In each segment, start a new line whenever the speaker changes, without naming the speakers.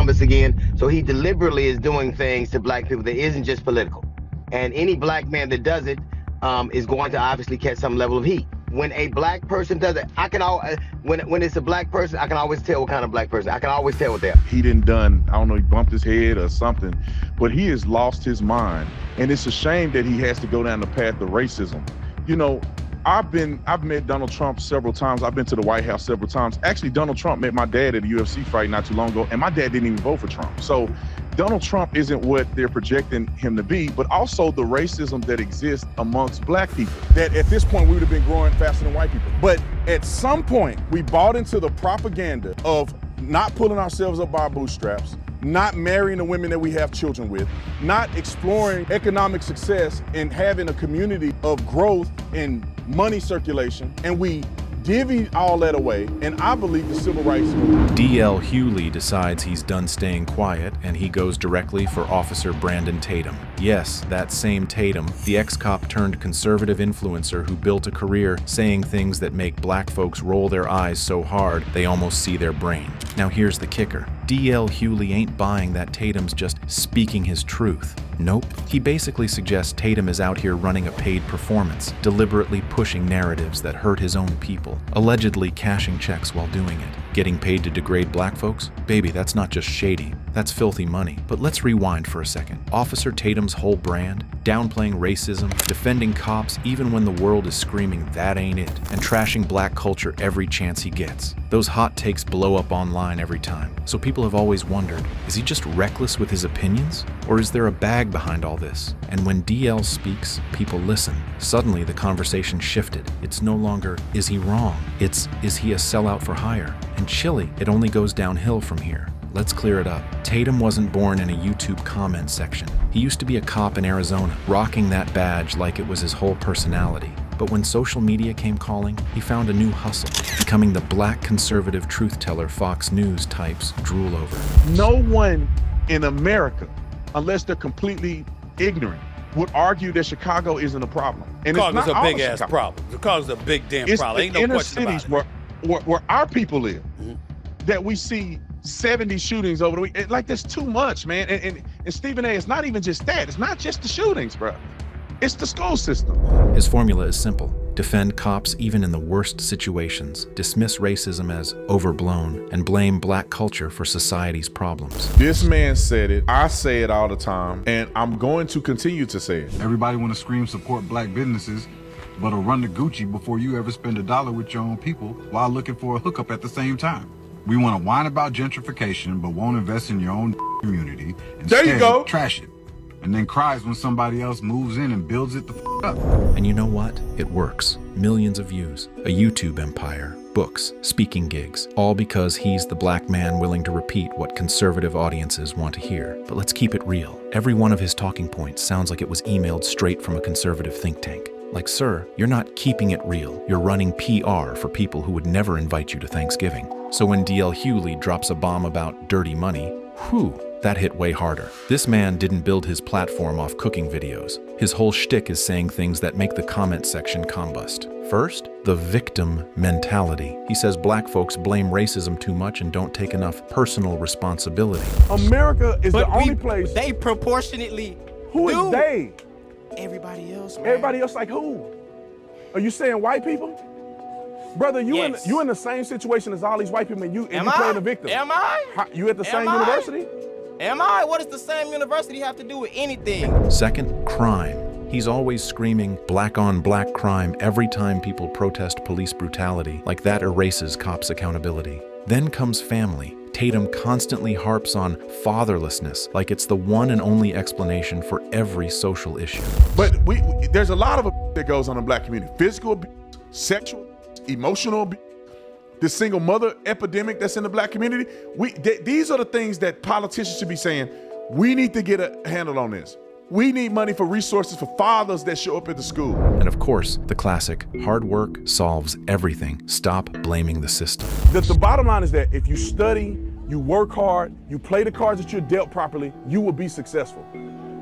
Columbus again. So he deliberately is doing things to black people that isn't just political. And any black man that does it is going to obviously catch some level of heat. When a black person does it, when it's a black person, I can always tell what kind of black person. I can always tell what they are.
He I don't know, he bumped his head or something, but he has lost his mind. And it's a shame that he has to go down the path of racism. You know, I've met Donald Trump several times. I've been to the White House several times. Actually, Donald Trump met my dad at a UFC fight not too long ago, and my dad didn't even vote for Trump. So Donald Trump isn't what they're projecting him to be, but also the racism that exists amongst black people. That at this point, we would have been growing faster than white people. But at some point, we bought into the propaganda of not pulling ourselves up by our bootstraps, not marrying the women that we have children with, not exploring economic success and having a community of growth and money circulation, and we divvy all that away, and I believe the civil rights movement.
D.L. Hughley decides he's done staying quiet, and he goes directly for Officer Brandon Tatum. Yes, that same Tatum, the ex-cop turned conservative influencer who built a career saying things that make black folks roll their eyes so hard they almost see their brain. Now here's the kicker. D.L. Hughley ain't buying that Tatum's just speaking his truth. Nope. He basically suggests Tatum is out here running a paid performance, deliberately pushing narratives that hurt his own people, allegedly cashing checks while doing it. Getting paid to degrade black folks? Baby, that's not just shady. That's filthy money. But let's rewind for a second. Officer Tatum's whole brand, downplaying racism, defending cops even when the world is screaming that ain't it, and trashing black culture every chance he gets. Those hot takes blow up online every time. So people have always wondered, is he just reckless with his opinions? Or is there a bag behind all this? And when DL speaks, people listen. Suddenly the conversation shifted. It's no longer, is he wrong? It's, is he a sellout for hire? And chilly, it only goes downhill from here. Let's clear it up. Tatum wasn't born in a YouTube comment section. He used to be a cop in Arizona, rocking that badge like it was his whole personality. But when social media came calling, he found a new hustle, becoming the black conservative truth teller Fox News types drool over.
No one in America, unless they're completely ignorant, would argue that Chicago isn't a problem. And
because
it's
a
not
big ass problem. Because it's a big damn problem. Ain't no question about it.
It's the inner cities where our people live that we see 70 shootings over the week. Like, that's too much, man. And Stephen A., it's not even just that. It's not just the shootings, bro. It's the school system.
His formula is simple. Defend cops even in the worst situations, dismiss racism as overblown, and blame black culture for society's problems.
This man said it, I say it all the time, and I'm going to continue to say it.
Everybody want to scream support black businesses, but will run to Gucci before you ever spend $1 with your own people while looking for a hookup at the same time. We want to whine about gentrification, but won't invest in your own community.
There you go.
Trash it. And then cries when somebody else moves in and builds it the up.
And you know what? It works. Millions of views, a YouTube empire, books, speaking gigs, all because he's the black man willing to repeat what conservative audiences want to hear. But let's keep it real. Every one of his talking points sounds like it was emailed straight from a conservative think tank. Like, sir, you're not keeping it real. You're running PR for people who would never invite you to Thanksgiving. So when D.L. Hughley drops a bomb about dirty money, whew, that hit way harder. This man didn't build his platform off cooking videos. His whole shtick is saying things that make the comment section combust. First, the victim mentality. He says black folks blame racism too much and don't take enough personal responsibility.
America is the only place.
They proportionately
Who is they?
Everybody else, man.
Everybody else, like who? Are you saying white people? Brother, you in the same situation as all these white people, and you playing the victim.
Am I?
You at the same university?
Am I? What does the same university have to do with anything?
Second, crime. He's always screaming black on black crime every time people protest police brutality, like that erases cops' accountability. Then comes family. Tatum constantly harps on fatherlessness, like it's the one and only explanation for every social issue.
But there's a lot of that goes on in the black community. Physical abuse, sexual, emotional abuse. The single mother epidemic that's in the black community. These are the things that politicians should be saying, we need to get a handle on this. We need money for resources for fathers that show up at the school.
And of course, the classic, hard work solves everything. Stop blaming the system.
The bottom line is that if you study, you work hard, you play the cards that you're dealt properly, you will be successful.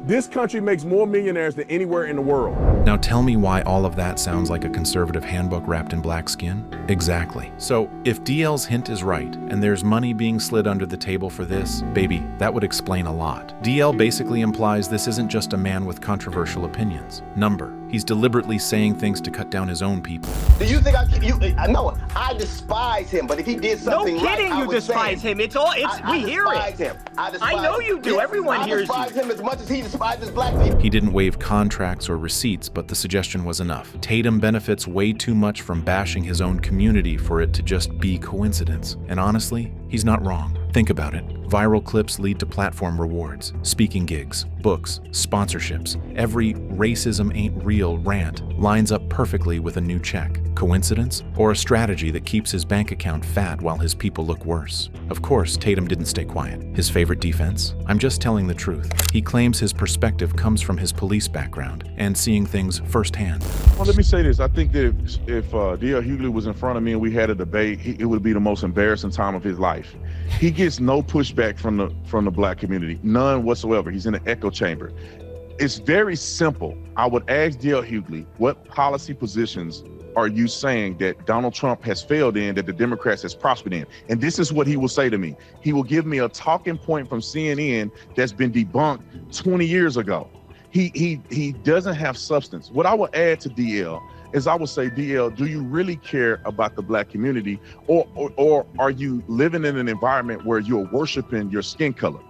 This country makes more millionaires than anywhere in the world.
Now tell me why all of that sounds like a conservative handbook wrapped in black skin? Exactly. So if DL's hint is right, and there's money being slid under the table for this, baby, that would explain a lot. DL basically implies this isn't just a man with controversial opinions. He's deliberately saying things to cut down his own people.
Do you think no, I despise him, but if he did something
no kidding,
right,
you despise him. We hear it.
Him.
I know you do. Everyone hears you.
I despise him as much as he despises black people.
He didn't waive contracts or receipts, but the suggestion was enough. Tatum benefits way too much from bashing his own community for it to just be coincidence. And honestly, he's not wrong. Think about it. Viral clips lead to platform rewards, speaking gigs, books, sponsorships. Every racism ain't real rant lines up perfectly with a new check. Coincidence? Or a strategy that keeps his bank account fat while his people look worse? Of course, Tatum didn't stay quiet. His favorite defense? I'm just telling the truth. He claims his perspective comes from his police background and seeing things firsthand.
Well, let me say this. I think that if D.L. Hughley was in front of me and we had a debate, it would be the most embarrassing time of his life. He gets no pushback from the black community, none whatsoever. He's in an echo chamber. It's very simple. I would ask D.L. Hughley, what policy positions are you saying that Donald Trump has failed in, that the Democrats has prospered in? And this is what he will say to me. He will give me a talking point from CNN that's been debunked 20 years ago. He doesn't have substance. What I would add to DL is I would say, DL, do you really care about the black community, or are you living in an environment where you're worshiping your skin color?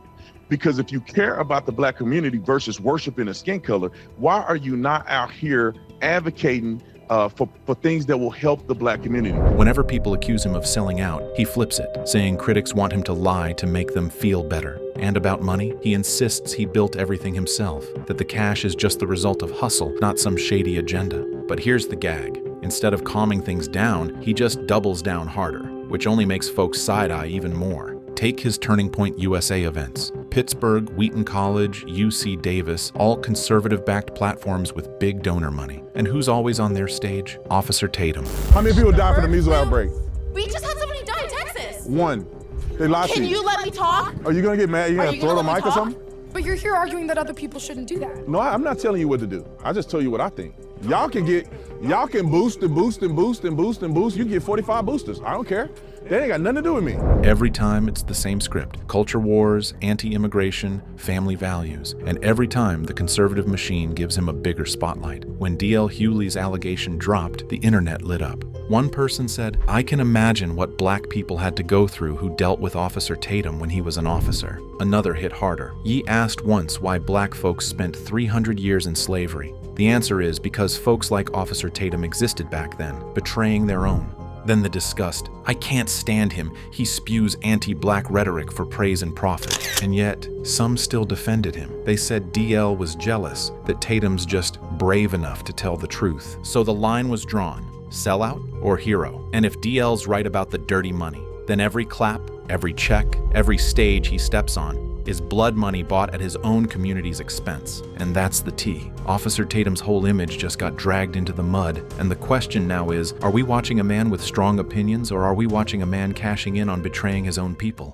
Because if you care about the black community versus worshiping a skin color, why are you not out here advocating for things that will help the black community?
Whenever people accuse him of selling out, he flips it, saying critics want him to lie to make them feel better. And about money, he insists he built everything himself, that the cash is just the result of hustle, not some shady agenda. But here's the gag. Instead of calming things down, he just doubles down harder, which only makes folks side-eye even more. Take his Turning Point USA events. Pittsburgh, Wheaton College, UC Davis, all conservative-backed platforms with big donor money. And who's always on their stage? Officer Tatum.
How many people died from the measles outbreak?
We just had somebody die in Texas.
One. They lost
Can you let me talk?
Are you gonna get mad? You gonna throw the mic or something?
But you're here arguing that other people shouldn't do that.
No, I'm not telling you what to do. I just tell you what I think. Y'all can boost and boost and boost and boost and boost. You can get 45 boosters. I don't care. That ain't got nothing to do with me.
Every time it's the same script. Culture wars, anti-immigration, family values. And every time the conservative machine gives him a bigger spotlight. When D.L. Hughley's allegation dropped, the internet lit up. One person said, I can imagine what black people had to go through who dealt with Officer Tatum when he was an officer. Another hit harder. Ye asked once why black folks spent 300 years in slavery. The answer is because folks like Officer Tatum existed back then, betraying their own. Then the disgust. I can't stand him. He spews anti-black rhetoric for praise and profit. And yet, some still defended him. They said DL was jealous, that Tatum's just brave enough to tell the truth. So the line was drawn. Sellout or hero? And if DL's right about the dirty money, then every clap, every check, every stage he steps on is blood money bought at his own community's expense. And that's the T. Officer Tatum's whole image just got dragged into the mud, and the question now is, are we watching a man with strong opinions, or are we watching a man cashing in on betraying his own people?